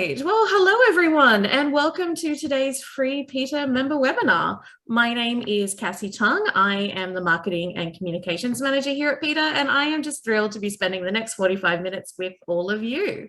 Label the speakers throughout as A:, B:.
A: Great. Well, hello everyone, and welcome to today's free Peter member webinar. My name is Cassie Tung. I am the Marketing and Communications Manager here at Peter, and I am just thrilled to be spending the next 45 minutes with all of you.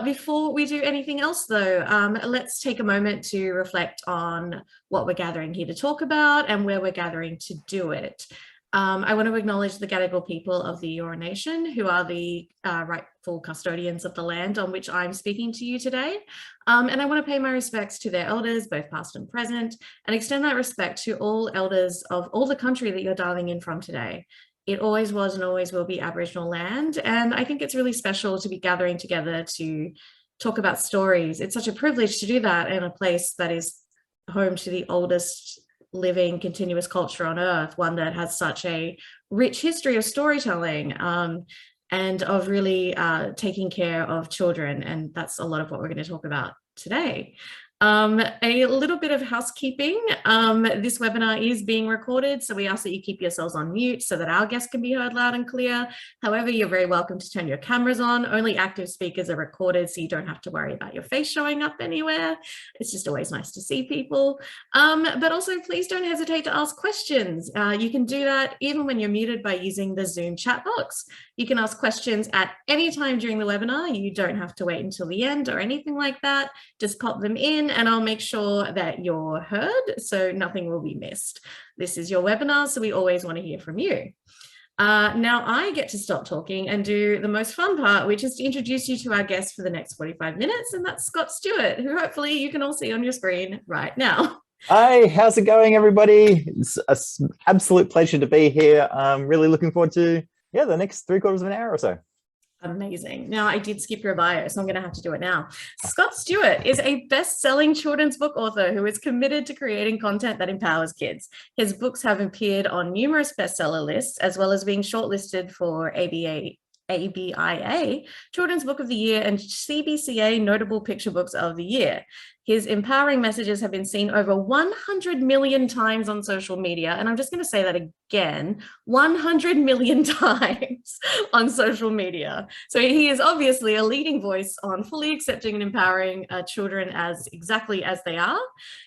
A: Before we do anything else though, let's take a moment to reflect on what we're gathering here to talk about and where we're gathering to do it. I want to acknowledge the Gadigal people of the Eora Nation, who are the rightful custodians of the land on which I'm speaking to you today. And I want to pay my respects to their elders, both past and present, and extend that respect to all elders of all the country that you're dialing in from today. It always was and always will be Aboriginal land. And I think it's really special to be gathering together to talk about stories. It's such a privilege to do that in a place that is home to the oldest living continuous culture on earth, one that has such a rich history of storytelling and of really taking care of children. And that's a lot of what we're going to talk about today. A little bit of housekeeping. This webinar is being recorded, so we ask that you keep yourselves on mute so that our guests can be heard loud and clear. However, you're very welcome to turn your cameras on. Only active speakers are recorded, so you don't have to worry about your face showing up anywhere. It's just always nice to see people. But also, please don't hesitate to ask questions. You can do that even when you're muted by using the Zoom chat box. You can ask questions at any time during the webinar. You don't have to wait until the end or anything like that. Just pop them in and I'll make sure that you're heard, so nothing will be missed. This is your webinar, so we always want to hear from you. Now I get to stop talking and do the most fun part, which is to introduce you to our guest for the next 45 minutes, and that's Scott Stuart, who hopefully you can all see on your screen right now.
B: Hi, how's it going, everybody? It's an absolute pleasure to be here. I'm really looking forward to the next 3/4 of an hour or so.
A: Amazing. Now, I did skip your bio, so I'm going to have to do it now. Scott Stuart is a best-selling children's book author who is committed to creating content that empowers kids. His books have appeared on numerous bestseller lists, as well as being shortlisted for ABIA Children's Book of the Year and CBCA Notable Picture Books of the Year. His empowering messages have been seen over 100 million times on social media. And I'm just going to say that again, 100 million times on social media. So he is obviously a leading voice on fully accepting and empowering children as exactly as they are.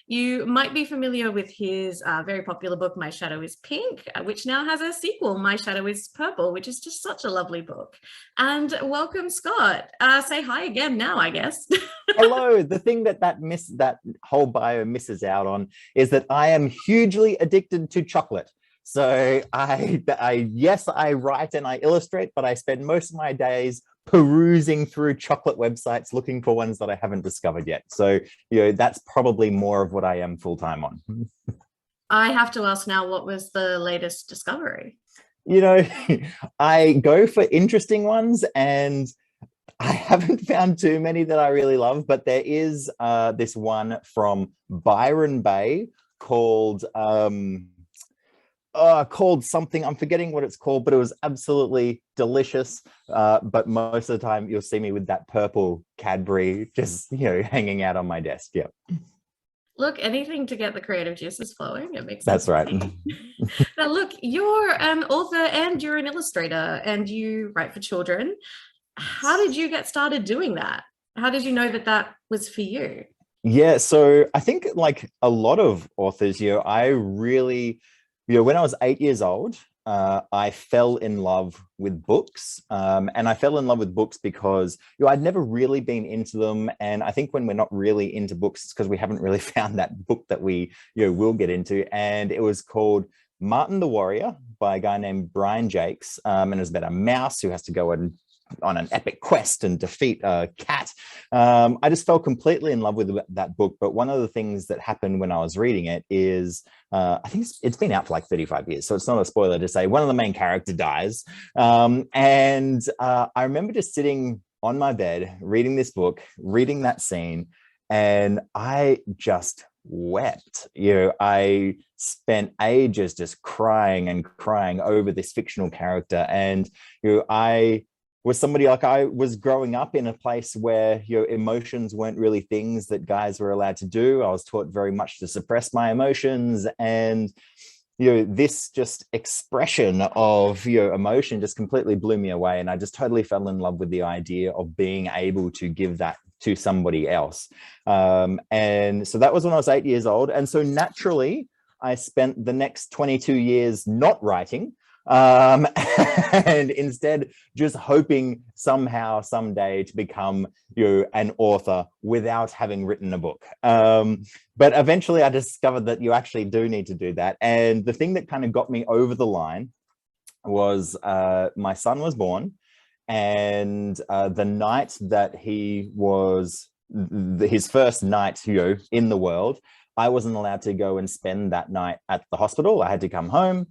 A: You might be familiar with his very popular book, My Shadow is Pink, which now has a sequel, My Shadow is Purple, which is just such a lovely book. And welcome, Scott. Say hi again now, I guess.
B: Hello. The thing that whole bio misses out on is that I am hugely addicted to chocolate. So yes, I write and I illustrate, but I spend most of my days perusing through chocolate websites looking for ones that I haven't discovered yet. So, that's probably more of what I am full-time on.
A: I have to ask now, what was the latest discovery?
B: I go for interesting ones, and I haven't found too many that I really love, but there is this one from Byron Bay called something. I'm forgetting what it's called, but it was absolutely delicious. But most of the time you'll see me with that purple Cadbury just, hanging out on my desk. Yeah.
A: Look, anything to get the creative juices flowing. It makes sense.
B: That's right.
A: Now, look, you're an author and you're an illustrator and you write for children. How did you get started doing that? How did you know that that was for you?
B: Yeah, so I think like a lot of authors, I really, when I was 8 years old, I fell in love with books. And I fell in love with books because, I'd never really been into them. And I think when we're not really into books, it's because we haven't really found that book that we, will get into. And it was called Martin the Warrior by a guy named Brian Jakes. And it was about a mouse who has to go on an epic quest and defeat a cat. I just fell completely in love with that book. But one of the things that happened when I was reading it is, I think it's been out for like 35 years, so it's not a spoiler to say one of the main characters dies. I remember just sitting on my bed, reading this book, reading that scene, and I just wept. I spent ages just crying and crying over this fictional character. And, I was somebody like I was growing up in a place where emotions weren't really things that guys were allowed to do. I was taught very much to suppress my emotions, and this just expression of emotion just completely blew me away, and I just totally fell in love with the idea of being able to give that to somebody else. And so that was when I was 8 years old. And so naturally, I spent the next 22 years not writing, and instead just hoping somehow someday to become an author without having written a book. But eventually I discovered that you actually do need to do that. And the thing that kind of got me over the line was my son was born, and the night that he was his first night in the world, I wasn't allowed to go and spend that night at the hospital. I had to come home.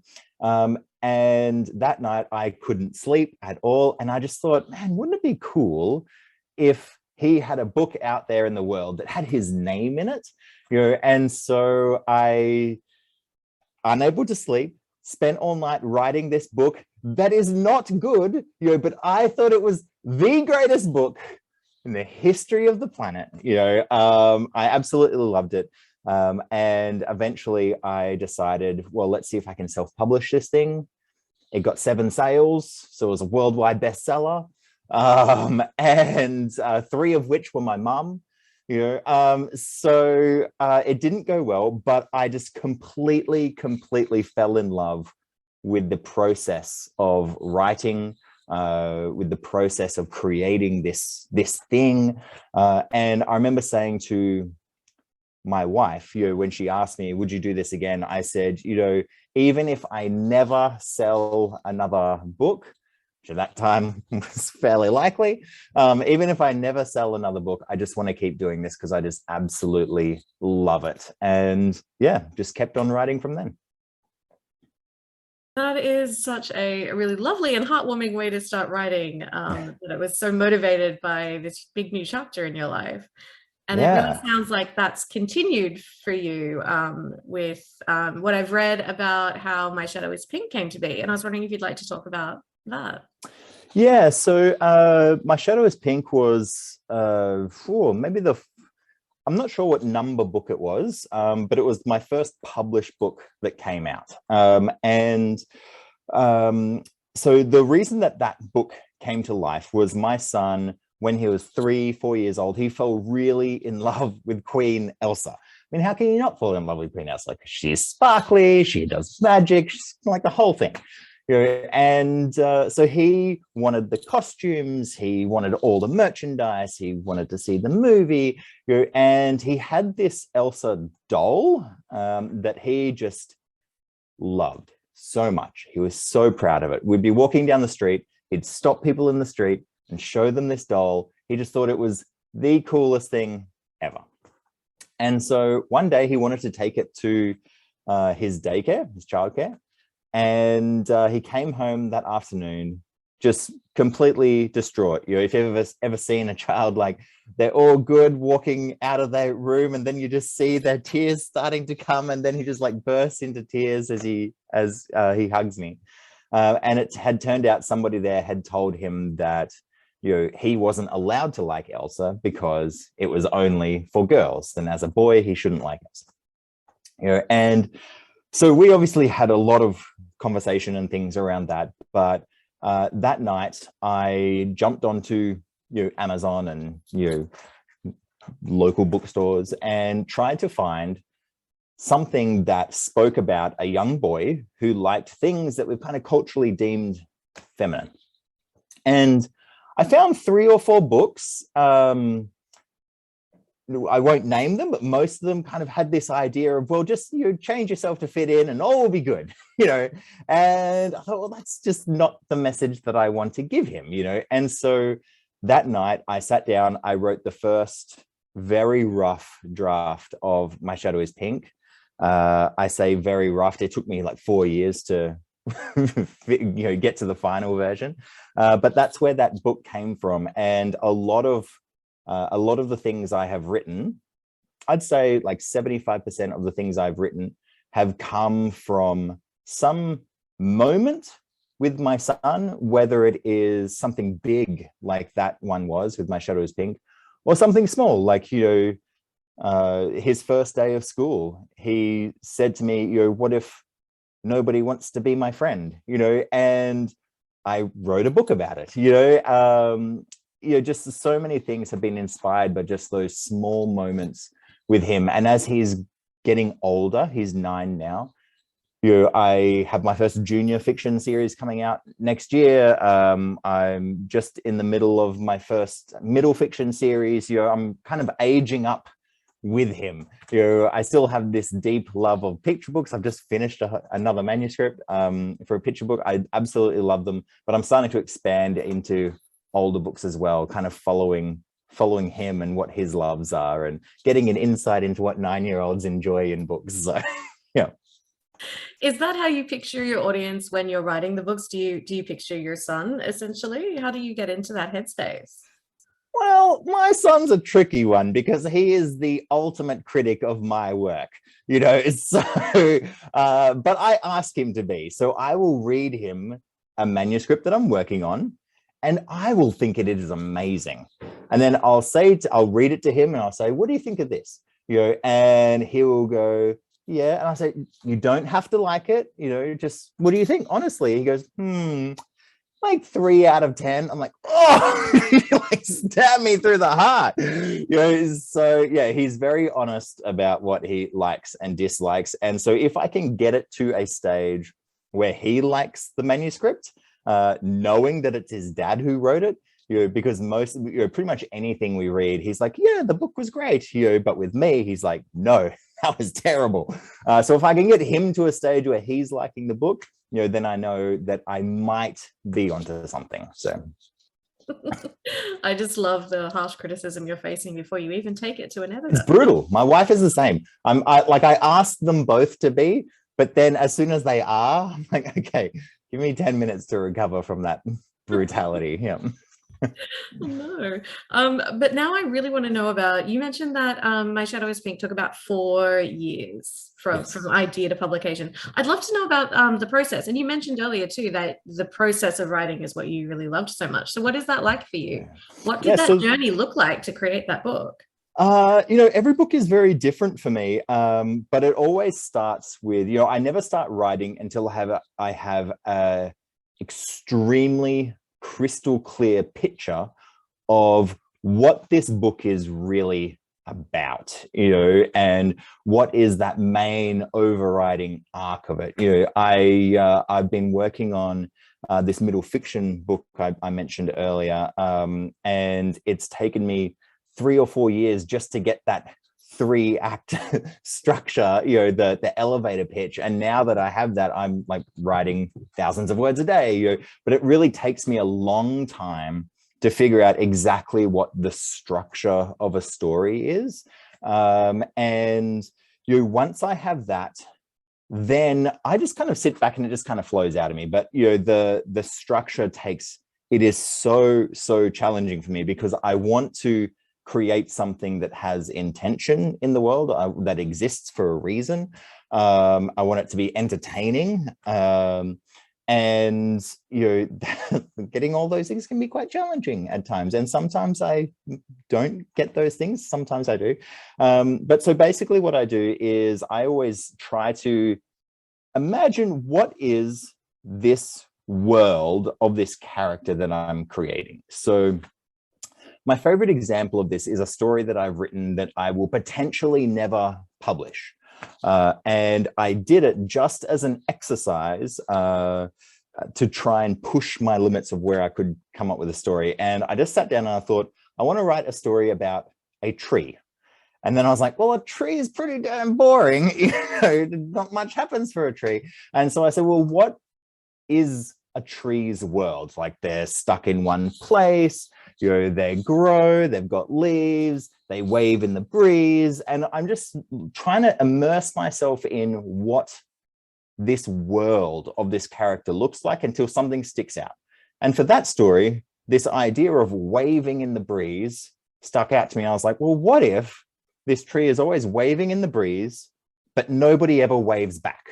B: And that night I couldn't sleep at all. And I just thought, man, wouldn't it be cool if he had a book out there in the world that had his name in it? And so I, unable to sleep, spent all night writing this book that is not good, but I thought it was the greatest book in the history of the planet. I absolutely loved it. And eventually I decided, well, let's see if I can self-publish this thing. It got 7 sales, so it was a worldwide bestseller, and 3 of which were my mum. So it didn't go well, but I just completely fell in love with the process of writing, with the process of creating this thing. And I remember saying to my wife, when she asked me, would you do this again? I said, even if I never sell another book, which at that time was fairly likely, even if I never sell another book, I just want to keep doing this because I just absolutely love it. And yeah, just kept on writing from then.
A: That is such a really lovely and heartwarming way to start writing, that it was so motivated by this big new chapter in your life. And it really sounds like that's continued for you, with what I've read about how My Shadow is Pink came to be. And I was wondering if you'd like to talk about that.
B: Yeah, so My Shadow is Pink was maybe I'm not sure what number book it was, but it was my first published book that came out. So the reason that book came to life was my son, when he was 3-4 years old, he fell really in love with Queen Elsa. I mean, how can you not fall in love with Queen Elsa? Like, she's sparkly, she does magic, she's like the whole thing. And so he wanted the costumes, he wanted all the merchandise, he wanted to see the movie, and he had this Elsa doll that he just loved so much. He was so proud of it. We'd be walking down the street, he'd stop people in the street and show them this doll. He just thought it was the coolest thing ever. And so one day he wanted to take it to his daycare, his childcare. And he came home that afternoon just completely distraught. If you've ever seen a child, like, they're all good walking out of their room and then you just see their tears starting to come, and then he just like bursts into tears as he hugs me. And it had turned out somebody there had told him that he wasn't allowed to like Elsa because it was only for girls, and as a boy he shouldn't like Elsa. And so we obviously had a lot of conversation and things around that, but that night I jumped onto Amazon and local bookstores and tried to find something that spoke about a young boy who liked things that were kind of culturally deemed feminine. And I found 3 or 4 books. I won't name them, but most of them kind of had this idea of, well, just change yourself to fit in and all will be good, And I thought, well, that's just not the message that I want to give him, And so that night I sat down, I wrote the first very rough draft of My Shadow is Pink. I say very rough. It took me like 4 years to get to the final version, but that's where that book came from. And a lot of the things I have written, I'd say like 75% of the things I've written have come from some moment with my son, whether it is something big like that one was with My Shadow is Pink, or something small like his first day of school. He said to me, what if nobody wants to be my friend, and I wrote a book about it, just so many things have been inspired by just those small moments with him. And as he's getting older, he's 9 now. I have my first junior fiction series coming out next year. I'm just in the middle of my first middle fiction series. I'm kind of aging up with him. I still have this deep love of picture books. I've just finished another manuscript for a picture book. I absolutely love them, but I'm starting to expand into older books as well, kind of following him and what his loves are, and getting an insight into what 9-year-olds enjoy in books. So, yeah.
A: Is that how you picture your audience when you're writing the books? Do you picture your son essentially? How do you get into that headspace?
B: Well, my son's a tricky one because he is the ultimate critic of my work, so, but I ask him to be. So I will read him a manuscript that I'm working on, and I will think it is amazing. And then I'll read it to him and I'll say, what do you think of this? And he will go, yeah. And I say, you don't have to like it, just, what do you think? Honestly, he goes, like 3 out of 10. I'm like, oh, like stab me through the heart. So yeah, he's very honest about what he likes and dislikes. And so if I can get it to a stage where he likes the manuscript, knowing that it's his dad who wrote it, because pretty much anything we read, he's like, yeah, the book was great, but with me, he's like, no, that was terrible. So if I can get him to a stage where he's liking the book, then I know that I might be onto something. So
A: I just love the harsh criticism you're facing before you even take it to an editor.
B: It's brutal. My wife is the same. I asked them both to be, but then as soon as they are, I'm like, okay, give me 10 minutes to recover from that brutality. Yeah.
A: No. But now I really want to know about, you mentioned that My Shadow is Pink took about 4 years from idea to publication. I'd love to know about the process. And you mentioned earlier too that the process of writing is what you really loved so much. So what is that like for you? What did that journey look like to create that book?
B: Every book is very different for me, but it always starts with, I never start writing until I have a extremely crystal clear picture of what this book is really about, and what is that main overriding arc of it. I've been working on this middle fiction book I mentioned earlier, and it's taken me 3 or 4 years just to get that 3-act structure, the elevator pitch. And now that I have that, I'm like writing thousands of words a day, but it really takes me a long time to figure out exactly what the structure of a story is. And once I have that, then I just kind of sit back and it just kind of flows out of me. But the structure it is so challenging for me because I want to create something that has intention in the world, that exists for a reason. I want it to be entertaining. And getting all those things can be quite challenging at times. And sometimes I don't get those things, sometimes I do. But so basically what I do is I always try to imagine what is this world of this character that I'm creating. So my favorite example of this is a story that I've written that I will potentially never publish. And I did it just as an exercise to try and push my limits of where I could come up with a story. And I just sat down and I thought, I want to write a story about a tree. And then I was like, well, a tree is pretty damn boring. Not much happens for a tree. And so I said, well, what is a tree's world? Like they're stuck in one place, they grow, they've got leaves, they wave in the breeze. And I'm just trying to immerse myself in what this world of this character looks like until something sticks out. And for that story, this idea of waving in the breeze stuck out to me. I was like, well, what if this tree is always waving in the breeze, but nobody ever waves back?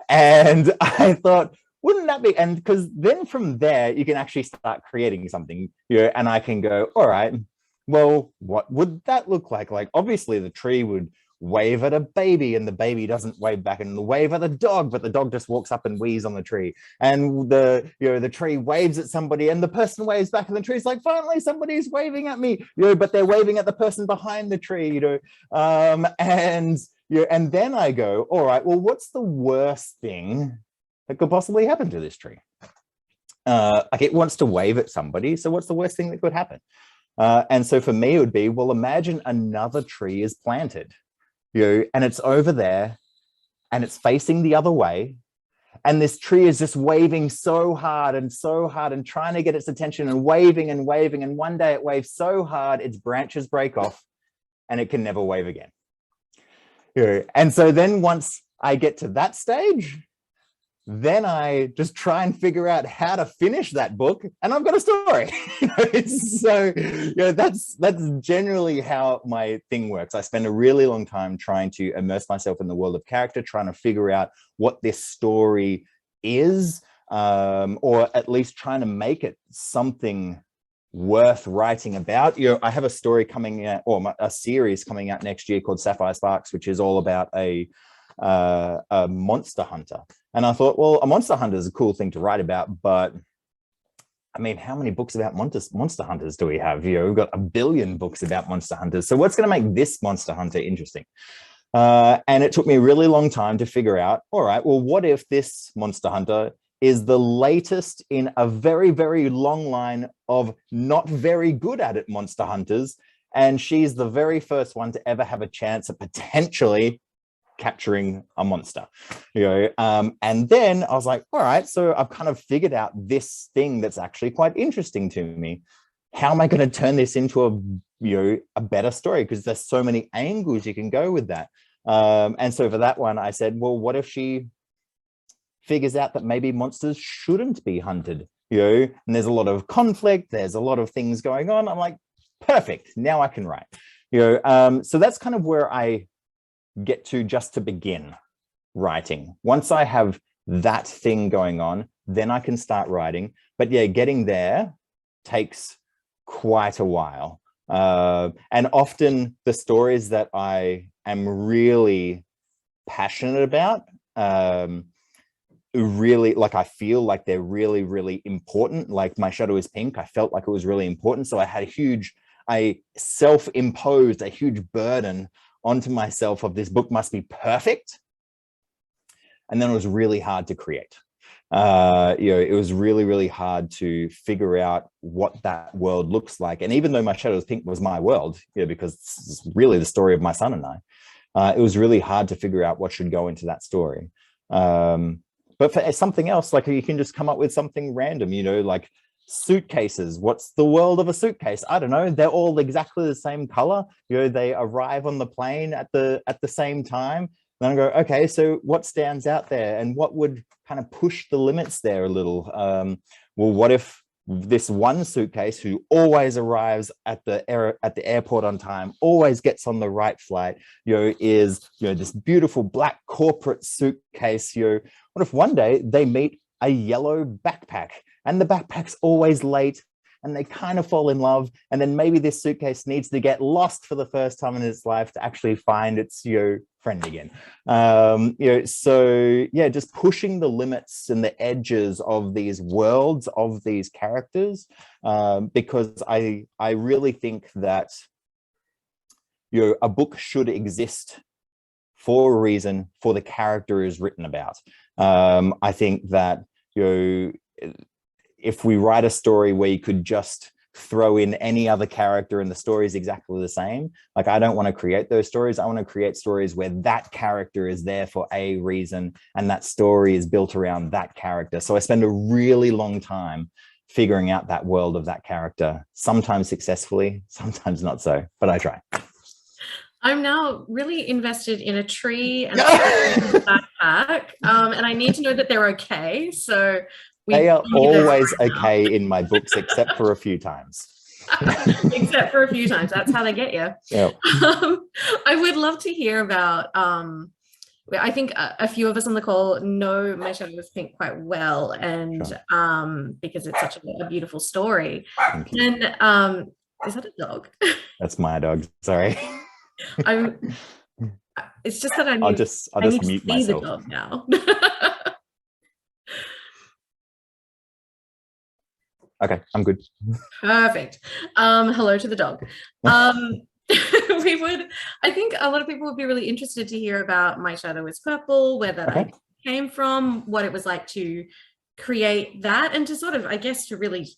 B: And I thought, wouldn't that be, and because then from there, you can actually start creating something, and I can go, all right, well, what would that look like? Like, obviously the tree would wave at a baby and the baby doesn't wave back, and the wave at the dog, but the dog just walks up and wheezes on the tree. And the tree waves at somebody and the person waves back, and the tree's like, finally somebody's waving at me, but they're waving at the person behind the tree, and then I go, all right, well, what's the worst thing that could possibly happen to this tree? Like, it wants to wave at somebody, so what's the worst thing that could happen? And so for me, it would be, well, imagine another tree is planted, and it's over there and it's facing the other way. And this tree is just waving so hard and trying to get its attention and waving. And one day it waves so hard, its branches break off and it can never wave again. And so then once I get to that stage, then I just try and figure out how to finish that book, and I've got a story. So that's generally how my thing works. I spend a really long time trying to immerse myself in the world of character, trying to figure out what this story is, or at least trying to make it something worth writing about. I have a story coming out, or a series coming out next year called Sapphire Sparks, which is all about a monster hunter. And I thought, well, a monster hunter is a cool thing to write about, but I mean, how many books about monster hunters do we have? We've got a billion books about monster hunters. So what's going to make this monster hunter interesting? And it took me a really long time to figure out, all right, well, what if this monster hunter is the latest in a very, very long line of not very good at it monster hunters, and she's the very first one to ever have a chance at potentially capturing a monster, and then I was like, all right, so I've kind of figured out this thing that's actually quite interesting to me. How am I going to turn this into a better story? Because there's so many angles you can go with that. And so for that one, I said, well, what if she figures out that maybe monsters shouldn't be hunted, and there's a lot of conflict, there's a lot of things going on. I'm like, perfect, now I can write. So that's kind of where I get to just to begin writing. Once I have that thing going on, then I can start writing. But yeah, getting there takes quite a while. And often the stories that I am really passionate about, really, like, I feel like they're really, really important. Like My Shadow is Pink, I felt like it was really important. So I self-imposed a huge burden onto myself of this book must be perfect. And then it was really hard to create. It was really, really hard to figure out what that world looks like. And even though My Shadow is Pink was my world, because it's really the story of my son and I, it was really hard to figure out what should go into that story. But for something else, like, you can just come up with something random, like suitcases. What's the world of a suitcase? I don't know. They're all exactly the same color. They arrive on the plane at the same time. Then I go, okay, so what stands out there, and what would kind of push the limits there a little? Well, what if this one suitcase, who always arrives at the airport on time, always gets on the right flight, is this beautiful black corporate suitcase? What if one day they meet a yellow backpack, and the backpack's always late, and they kind of fall in love, and then maybe this suitcase needs to get lost for the first time in its life to actually find its friend again. So yeah, just pushing the limits and the edges of these worlds, of these characters, because I really think that a book should exist for a reason, for the character is written about. I think that if we write a story where you could just throw in any other character and the story is exactly the same, like, I don't want to create those stories. I want to create stories where that character is there for a reason, and that story is built around that character. So I spend a really long time figuring out that world of that character, sometimes successfully, sometimes not so, but I try.
A: I'm now really invested in a tree and a backpack, and I need to know that they're okay. So
B: they are always okay in my books, except for a few times.
A: Except for a few times. That's how they get you.
B: Yep.
A: I would love to hear about, I think a few of us on the call know My Shadow is Pink quite well, and sure. Because it's such a beautiful story. And is that a dog?
B: That's my dog, sorry.
A: It's just that
B: I'll
A: I need
B: just
A: to
B: mute
A: see the
B: myself.
A: dog now.
B: Okay, I'm good.
A: Perfect. Hello to the dog. I think a lot of people would be really interested to hear about My Shadow is Purple, where that
B: Okay.
A: idea came from, what it was like to create that, and to sort of, I guess, to really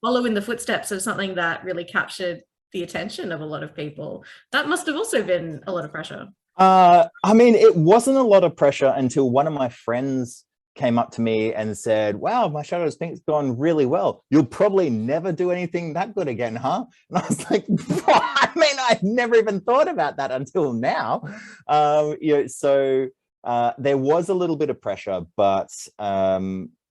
A: follow in the footsteps of something that really captured the attention of a lot of people. That must have also been a lot of pressure.
B: I mean, it wasn't a lot of pressure until one of my friends came up to me and said, wow, My Shadow is Pink's gone really well. You'll probably never do anything that good again, huh? And I was like, I mean, I've never even thought about that until now. So there was a little bit of pressure, but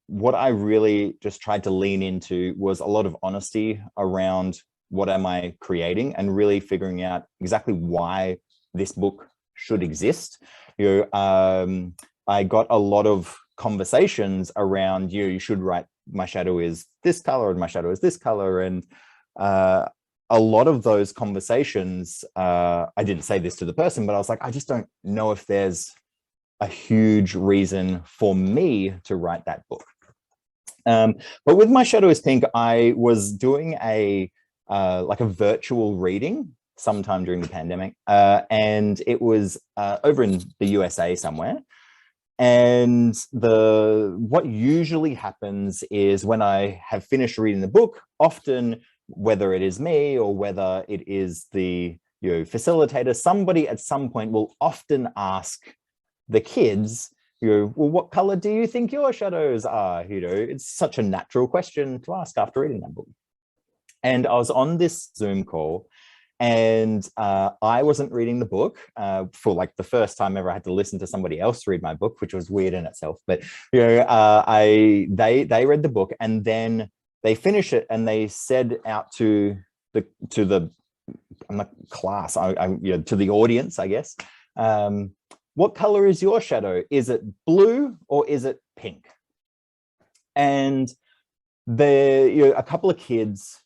B: what I really just tried to lean into was a lot of honesty around what am I creating, and really figuring out exactly why this book should exist. I got a lot of conversations around, you should write My Shadow is this color and My Shadow is this color. And a lot of those conversations, I didn't say this to the person, but I was like, I just don't know if there's a huge reason for me to write that book. But with My Shadow is Pink, I was doing like a virtual reading sometime during the pandemic, and it was over in the USA somewhere. And what usually happens is, when I have finished reading the book, often, whether it is me or whether it is the facilitator, somebody at some point will often ask the kids, well, what color do you think your shadows are? It's such a natural question to ask after reading that book. And I was on this Zoom call, and I wasn't reading the book for like the first time ever. I had to listen to somebody else read my book, which was weird in itself. But they read the book, and then they finished it, and they said out to the class, to the audience, I guess, what color is your shadow? Is it blue or is it pink? And a couple of kids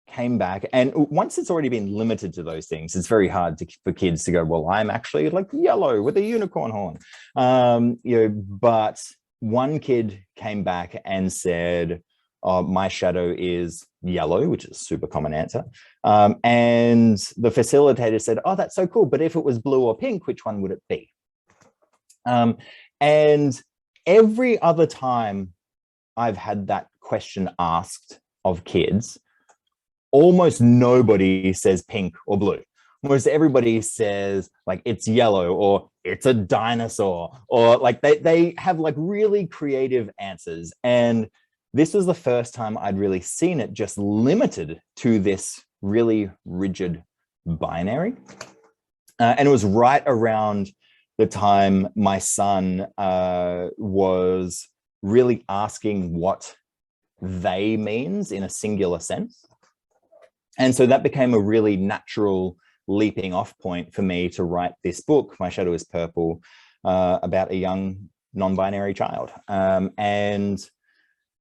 B: came back, and once it's already been limited to those things, it's very hard for kids to go, well, I'm actually like yellow with a unicorn horn. But one kid came back and said, my shadow is yellow, which is a super common answer. And the facilitator said, oh, that's so cool, but if it was blue or pink, which one would it be? And every other time I've had that question asked of kids, almost nobody says pink or blue. Almost everybody says like it's yellow, or it's a dinosaur, or like they have like really creative answers. And this was the first time I'd really seen it just limited to this really rigid binary. And it was right around the time my son was really asking what they means in a singular sense. And so that became a really natural leaping off point for me to write this book, My Shadow is Purple, about a young non-binary child. And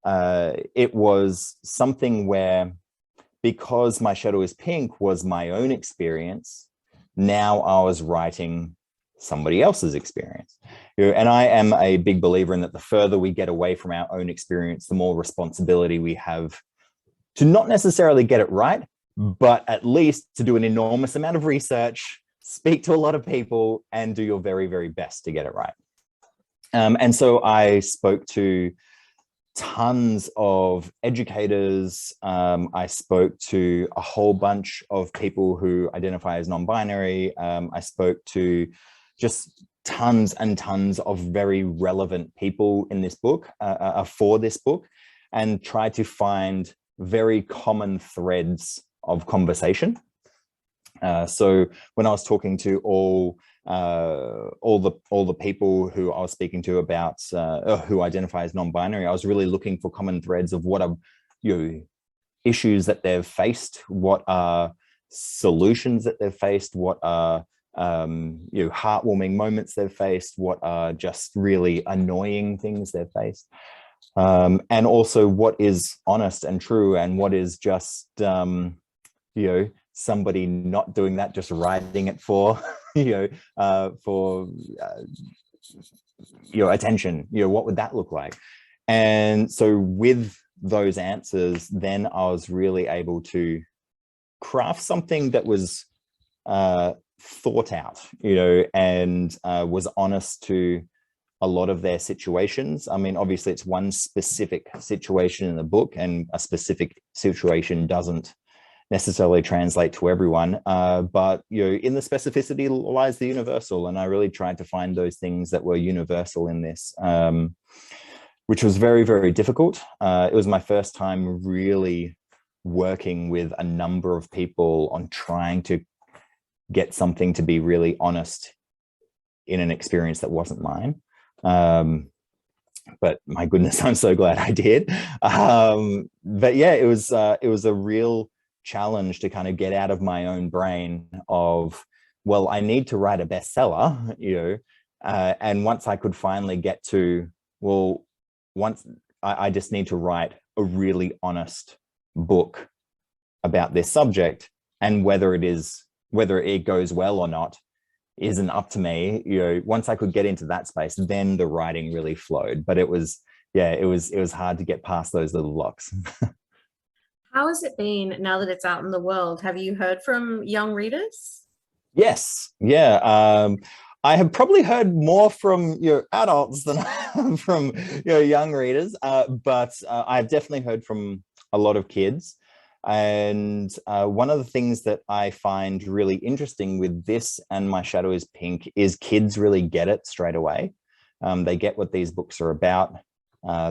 B: it was something where, because My Shadow is Pink was my own experience, now I was writing somebody else's experience. And I am a big believer in that the further we get away from our own experience, the more responsibility we have to not necessarily get it right, but at least to do an enormous amount of research, speak to a lot of people, and do your very, very best to get it right. And so I spoke to tons of educators. I spoke to a whole bunch of people who identify as non-binary. I spoke to just tons and tons of very relevant people in this book, for this book, and tried to find very common threads of conversation. So when I was talking to all the people who I was speaking to about who identify as non-binary, I was really looking for common threads of what are issues that they've faced, what are solutions that they've faced, what are heartwarming moments they've faced, what are just really annoying things they've faced, and also what is honest and true, and what is just somebody not doing that, just writing it for, for your attention, what would that look like? And so with those answers, then I was really able to craft something that was thought out, and was honest to a lot of their situations. I mean, obviously it's one specific situation in the book, and a specific situation doesn't necessarily translate to everyone, but in the specificity lies the universal, and I really tried to find those things that were universal in this, which was very, very difficult. It was my first time really working with a number of people on trying to get something to be really honest in an experience that wasn't mine. But my goodness, I'm so glad I did. But yeah, it was a real challenge to kind of get out of my own brain of, well, I need to write a bestseller, and once I could finally get to, well, I just need to write a really honest book about this subject, and whether it goes well or not isn't up to me. Once I could get into that space, then the writing really flowed. But it was hard to get past those little blocks.
A: How has it been now that it's out in the world? Have you heard from young readers?
B: Yes. Yeah. I have probably heard more from adults than from young readers, but I've definitely heard from a lot of kids. And one of the things that I find really interesting with this and My Shadow is Pink is kids really get it straight away. They get what these books are about.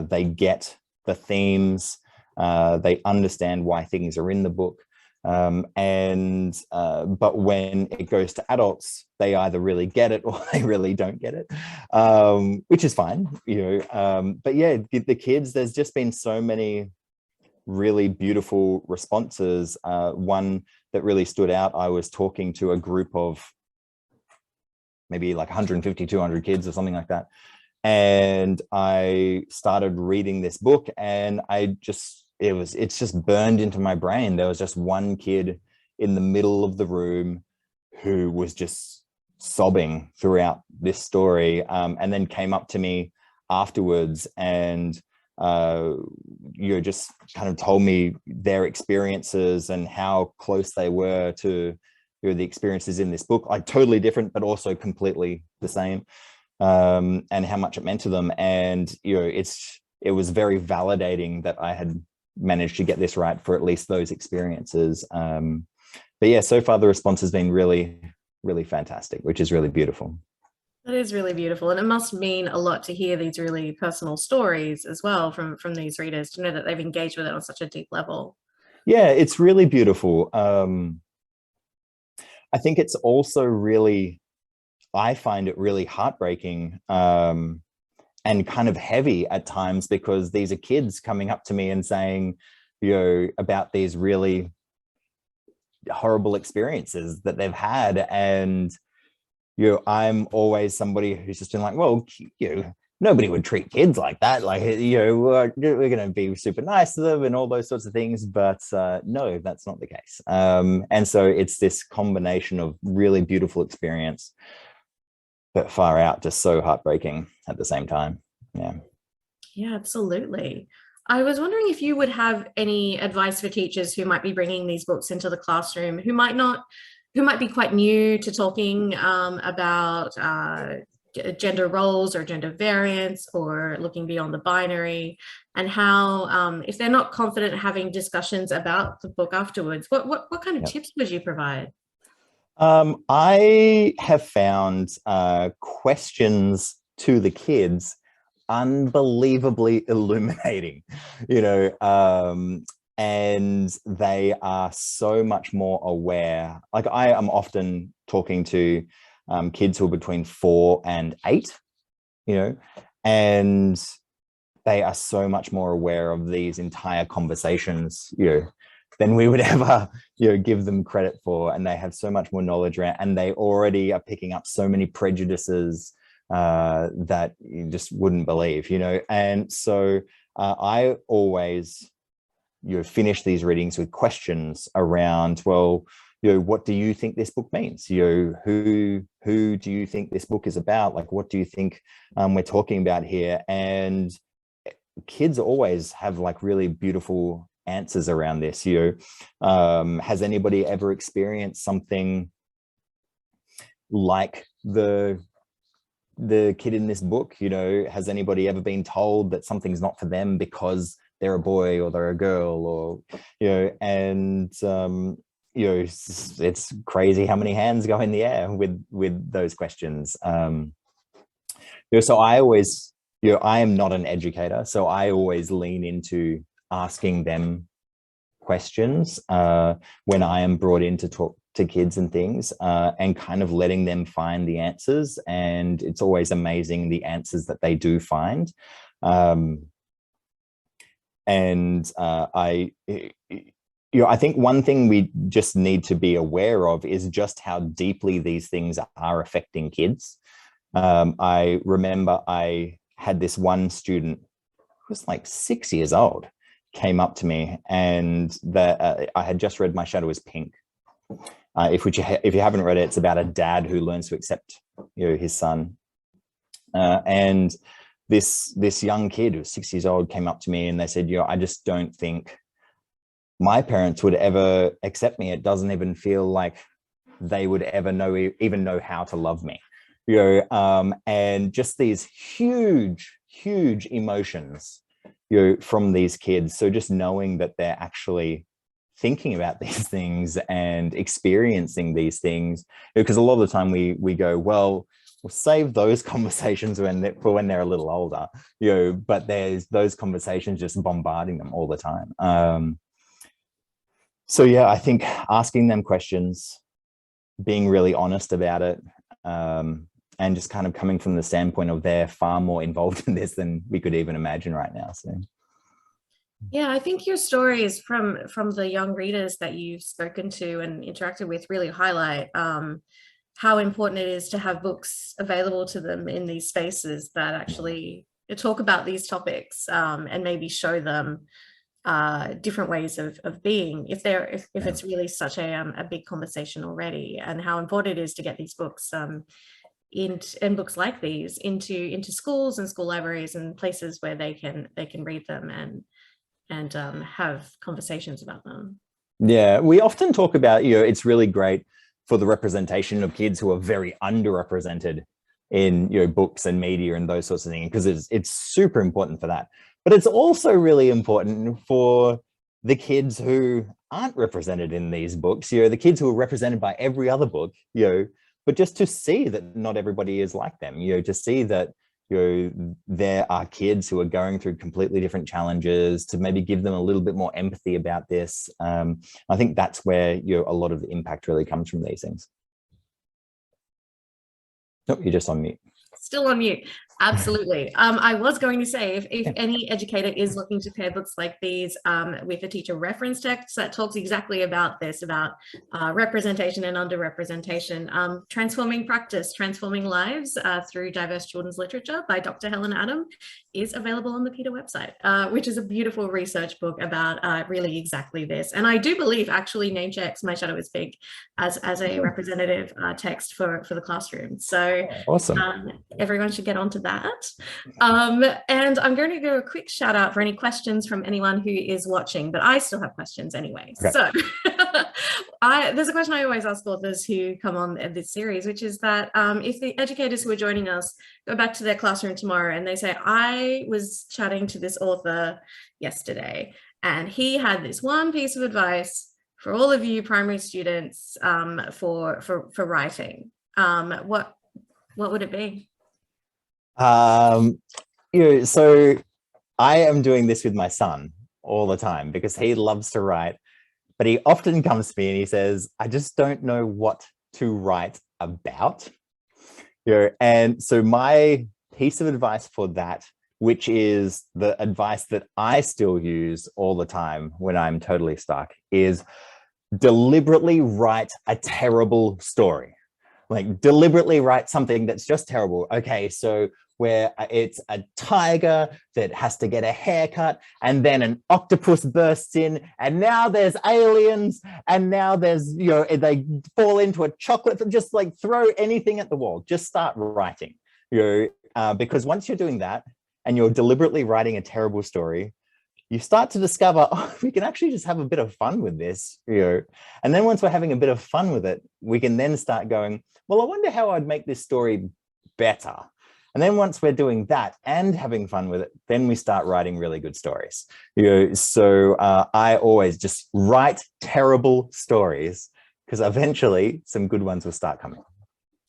B: They get the themes. They understand why things are in the book. But when it goes to adults, they either really get it or they really don't get it, which is fine, but yeah, the kids, there's just been so many really beautiful responses. One that really stood out, I was talking to a group of maybe like 150, 200 kids or something like that. And I started reading this book, and it's just burned into my brain. There was just one kid in the middle of the room who was just sobbing throughout this story, and then came up to me afterwards and just kind of told me their experiences and how close they were to the experiences in this book, like totally different, but also completely the same, and how much it meant to them. And it was very validating that I had managed to get this right for at least those experiences. But yeah, so far the response has been really, really fantastic, which is really beautiful.
A: That is really beautiful, and it must mean a lot to hear these really personal stories as well from these readers, to know that they've engaged with it on such a deep level.
B: Yeah, it's really beautiful. I think it's also really, I find it really heartbreaking, and kind of heavy at times, because these are kids coming up to me and saying, about these really horrible experiences that they've had. And I'm always somebody who's just been like, well, nobody would treat kids like that. Like, we're going to be super nice to them and all those sorts of things. But no, that's not the case. And so it's this combination of really beautiful experience, but far out, just so heartbreaking at the same time. Yeah,
A: absolutely. I was wondering if you would have any advice for teachers who might be bringing these books into the classroom, who might be quite new to talking about gender roles or gender variance, or looking beyond the binary, and how, if they're not confident having discussions about the book afterwards, what kind of tips would you provide?
B: I have found questions to the kids unbelievably illuminating, and they are so much more aware. Like, I am often talking to kids who are between 4 and 8, and they are so much more aware of these entire conversations, than we would ever, give them credit for. And they have so much more knowledge around, and they already are picking up so many prejudices that you just wouldn't believe, And so I always, finish these readings with questions around, well, what do you think this book means? Who do you think this book is about? Like, what do you think we're talking about here? And kids always have like really beautiful answers around this. Has anybody ever experienced something like the kid in this book? Has anybody ever been told that something's not for them because they're a boy or they're a girl, or and it's crazy how many hands go in the air with those questions. So I always, I am not an educator, so I always lean into asking them questions when I am brought in to talk to kids and things, and kind of letting them find the answers. And it's always amazing the answers that they do find. I think one thing we just need to be aware of is just how deeply these things are affecting kids. I remember I had this one student who was like 6 years old, came up to me, and I had just read My Shadow is Pink. If you haven't read it, it's about a dad who learns to accept his son. And this young kid who was 6 years old came up to me and they said, I just don't think my parents would ever accept me. It doesn't even feel like they would ever even know how to love me. And just these huge emotions, from these kids. So just knowing that they're actually thinking about these things and experiencing these things, because a lot of the time we go, well, we'll save those conversations for when they're a little older, but there's those conversations just bombarding them all the time. So yeah, I think asking them questions, being really honest about it, and just kind of coming from the standpoint of they're far more involved in this than we could even imagine right now. So
A: yeah, I think your stories from the young readers that you've spoken to and interacted with really highlight how important it is to have books available to them in these spaces that actually talk about these topics, and maybe show them different ways of being, if it's really such a big conversation already, and how important it is to get these books and books like these into schools and school libraries and places where they can read them and have conversations about them.
B: Yeah, we often talk about, it's really great for the representation of kids who are very underrepresented in books and media and those sorts of things, because it's super important for that. But it's also really important for the kids who aren't represented in these books, the kids who are represented by every other book, but just to see that not everybody is like them, to see that there are kids who are going through completely different challenges, to maybe give them a little bit more empathy about this. I think that's where a lot of the impact really comes from these things. Oh, you're just on mute.
A: Still on mute. Absolutely. I was going to say, if any educator is looking to pair books like these with a teacher reference text that talks exactly about this, about representation and underrepresentation, Transforming Practice, Transforming Lives Through Diverse Children's Literature by Dr. Helen Adam is available on the PETA website, which is a beautiful research book about really exactly this. And I do believe actually name checks My Shadow is Pink as a representative text for the classroom. So
B: awesome.
A: Everyone should get onto that. And I'm going to do a quick shout out for any questions from anyone who is watching, but I still have questions anyway. Okay. So there's a question I always ask authors who come on this series, which is that if the educators who are joining us go back to their classroom tomorrow and they say, I was chatting to this author yesterday and he had this one piece of advice for all of you primary students for writing, what would it be?
B: So I am doing this with my son all the time because he loves to write, but he often comes to me and he says, I just don't know what to write about. And so my piece of advice for that, which is the advice that I still use all the time when I'm totally stuck, is deliberately write a terrible story. Like deliberately write something that's just terrible. Okay, so where it's a tiger that has to get a haircut, and then an octopus bursts in, and now there's aliens, and now there's, they fall into a chocolate. Just like throw anything at the wall, just start writing, because once you're doing that and you're deliberately writing a terrible story, you start to discover, oh, we can actually just have a bit of fun with this, And then once we're having a bit of fun with it, we can then start going, well, I wonder how I'd make this story better. And then once we're doing that and having fun with it, then we start writing really good stories. So I always just write terrible stories, because eventually some good ones will start coming.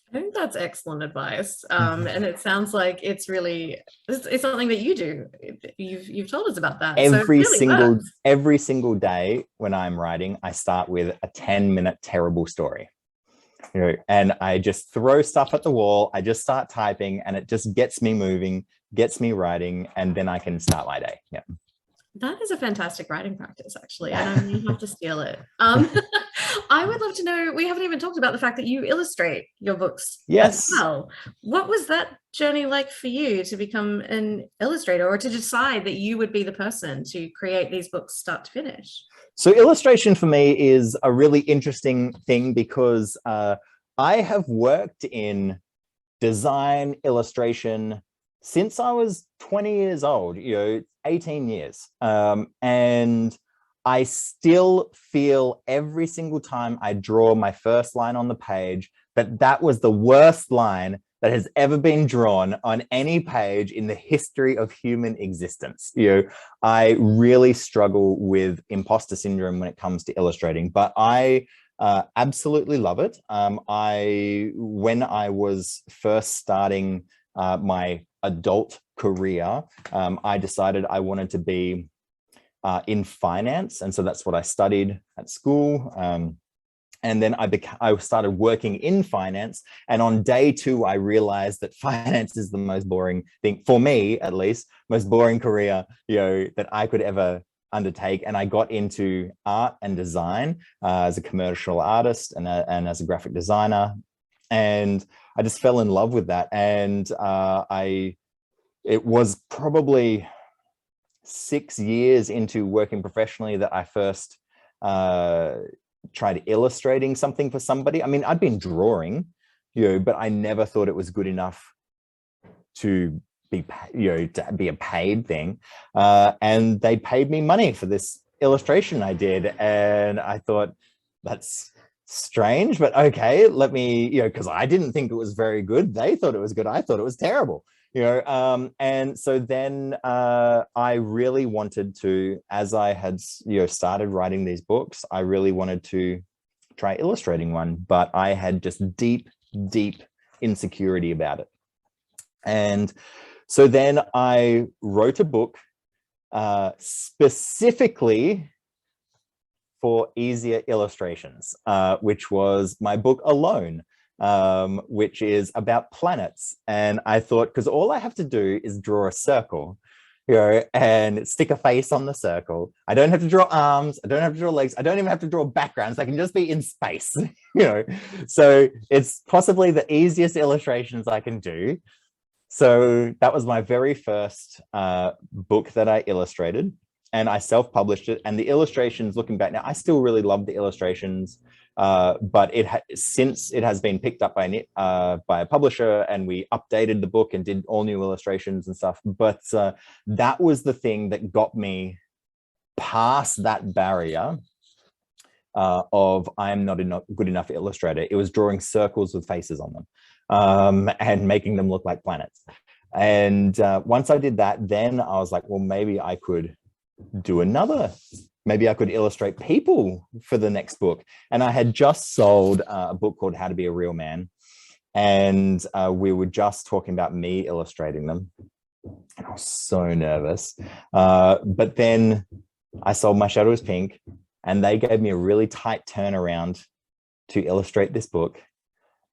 A: I think that's excellent advice. And it sounds like it's something that you do. You've told us about that.
B: Every single day when I'm writing, I start with a 10-minute terrible story. And I just throw stuff at the wall. I just start typing, and it just gets me moving, gets me writing, and then I can start my day. Yeah.
A: That is a fantastic writing practice, actually. I don't even have to steal it. I would love to know, we haven't even talked about the fact that you illustrate your books as well. What was that journey like for you to become an illustrator, or to decide that you would be the person to create these books start to finish?
B: So illustration for me is a really interesting thing, because I have worked in design, illustration since I was 20 years old, 18 years. And I still feel every single time I draw my first line on the page that was the worst line that has ever been drawn on any page in the history of human existence. I really struggle with imposter syndrome when it comes to illustrating, but I absolutely love it. When I was first starting my adult career, I decided I wanted to be in finance, and so that's what I studied at school. And then I started working in finance, and on day 2, I realized that finance is the most boring thing, for me at least, most boring career that I could ever undertake. And I got into art and design as a commercial artist and as a graphic designer, and I just fell in love with that. And it was probably 6 years into working professionally that I first tried illustrating something for somebody. I mean, I'd been drawing, but I never thought it was good enough to be, to be a paid thing. And they paid me money for this illustration I did. And I thought, that's strange, but okay, let me, because I didn't think it was very good. They thought it was good. I thought it was terrible. And so then I really wanted to, as I had, started writing these books, I really wanted to try illustrating one, but I had just deep insecurity about it. And so then I wrote a book specifically for easier illustrations, which was my book Alone, which is about planets. And I thought, because all I have to do is draw a circle, and stick a face on the circle. I don't have to draw arms. I don't have to draw legs. I don't even have to draw backgrounds. I can just be in space, So it's possibly the easiest illustrations I can do. So that was my very first book that I illustrated, and I self-published it. And the illustrations, looking back now, I still really love the illustrations. But since it has been picked up by a publisher, and we updated the book and did all new illustrations and stuff. But that was the thing that got me past that barrier of I'm not a good enough illustrator. It was drawing circles with faces on them and making them look like planets. And once I did that, then I was like, well, maybe I could do another. Maybe I could illustrate people for the next book. And I had just sold a book called How to Be a Real Man. And we were just talking about me illustrating them. And I was so nervous. But then I sold My Shadow is Pink, and they gave me a really tight turnaround to illustrate this book.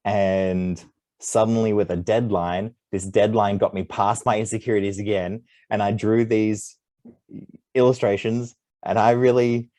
B: And suddenly, with a deadline, this deadline got me past my insecurities again. And I drew these illustrations, and I really,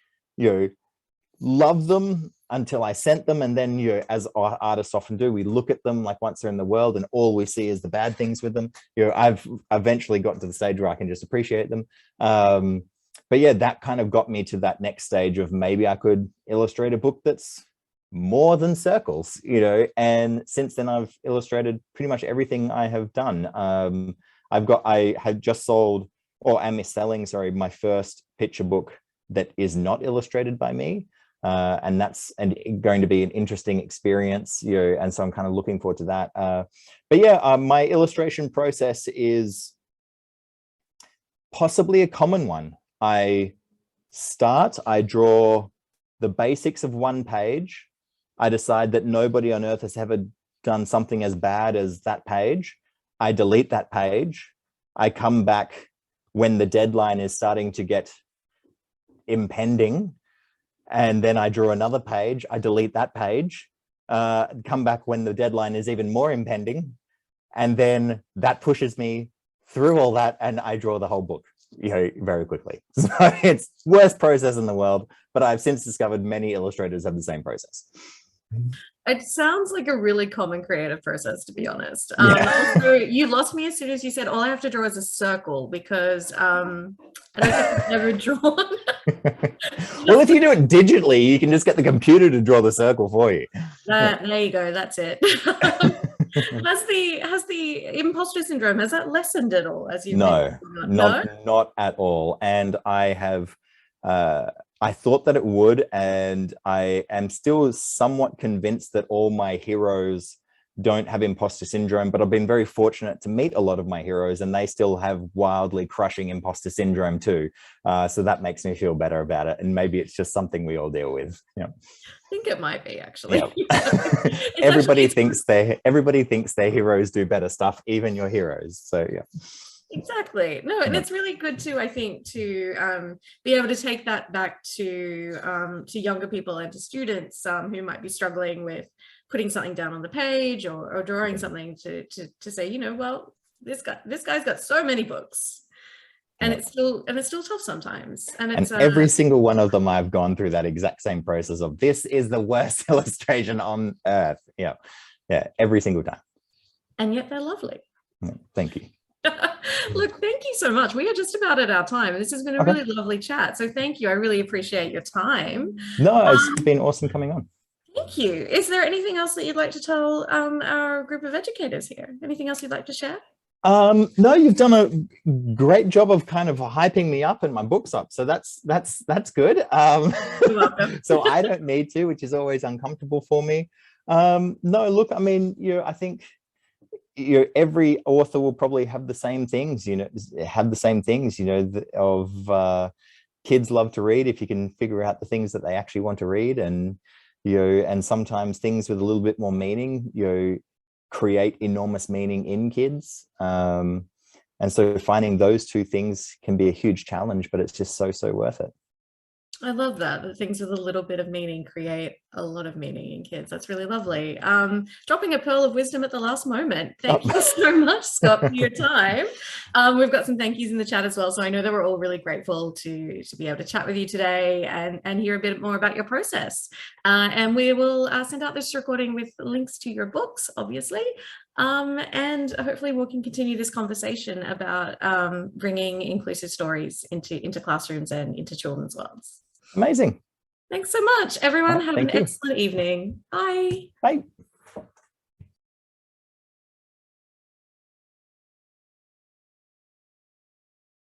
B: love them. until I sent them. And then, you know, as artists often do, we look at them like once they're in the world and all we see is the bad things with them. You know, I've eventually gotten to the stage where I can just appreciate them. But yeah, that kind of got me to that next stage of maybe I could illustrate a book that's more than circles, you know. And since then I've illustrated pretty much everything I have done. I have just sold, or am selling, sorry, my first picture book that is not illustrated by me. And that's going to be an interesting experience, you know, and so I'm kind of looking forward to that. But yeah, my illustration process is possibly a common one. I draw the basics of one page. I decide that nobody on earth has ever done something as bad as that page. I delete that page. I come back when the deadline is starting to get impending, and then I draw another page. I delete that page, come back when the deadline is even more impending, and then that pushes me through all that, and I draw the whole book, you know, very quickly. So it's worst process in the world, but I've since discovered many illustrators have the same process.
A: It sounds like a really common creative process, to be honest.
B: Yeah.
A: Also, you lost me as soon as you said all I have to draw is a circle, because I don't think I've ever drawn.
B: Well, if you do it digitally, you can just get the computer to draw the circle for you.
A: There you go. That's it. Has the imposter syndrome, has that lessened at all as you
B: No, not at all. And I have I thought that it would, and I am still somewhat convinced that all my heroes don't have imposter syndrome, but I've been very fortunate to meet a lot of my heroes and they still have wildly crushing imposter syndrome too. So that makes me feel better about it. And maybe it's just something we all deal with. Yeah.
A: I think it might be, actually.
B: Yeah. Everybody thinks their heroes do better stuff, even your heroes. So yeah.
A: Exactly. No, and it's really good to, I think, to be able to take that back to younger people and to students who might be struggling with putting something down on the page or drawing something to say, you know, well, this guy's got so many books, and it's still tough sometimes. And
B: every single one of them, I've gone through that exact same process of this is the worst illustration on earth. Yeah, every single time. And
A: yet they're lovely.
B: Thank you.
A: Look, thank you so much. We are just about at our time. This has been a really lovely chat. So thank you. I really appreciate your time.
B: No, it's been awesome coming on.
A: Thank you. Is there anything else that you'd like to tell our group of educators here? Anything else you'd like to share?
B: No, you've done a great job of kind of hyping me up and my books up. So that's good. You're welcome. So I don't need to, which is always uncomfortable for me. No, look, I mean, I think every author will probably have the same things, of kids love to read if you can figure out the things that they actually want to read, and and sometimes things with a little bit more meaning create enormous meaning in kids, and so finding those two things can be a huge challenge, but it's just so worth it.
A: I love that. The things with a little bit of meaning create a lot of meaning in kids. That's really lovely. Dropping a pearl of wisdom at the last moment. Thank you so much, Scott, for your time. We've got some thank yous in the chat as well. So I know that we're all really grateful to be able to chat with you today and hear a bit more about your process. And we will send out this recording with links to your books, obviously. And hopefully we can continue this conversation about bringing inclusive stories into classrooms and into children's worlds.
B: Amazing.
A: Thanks so much, everyone. Have an excellent evening. Bye.
B: Bye.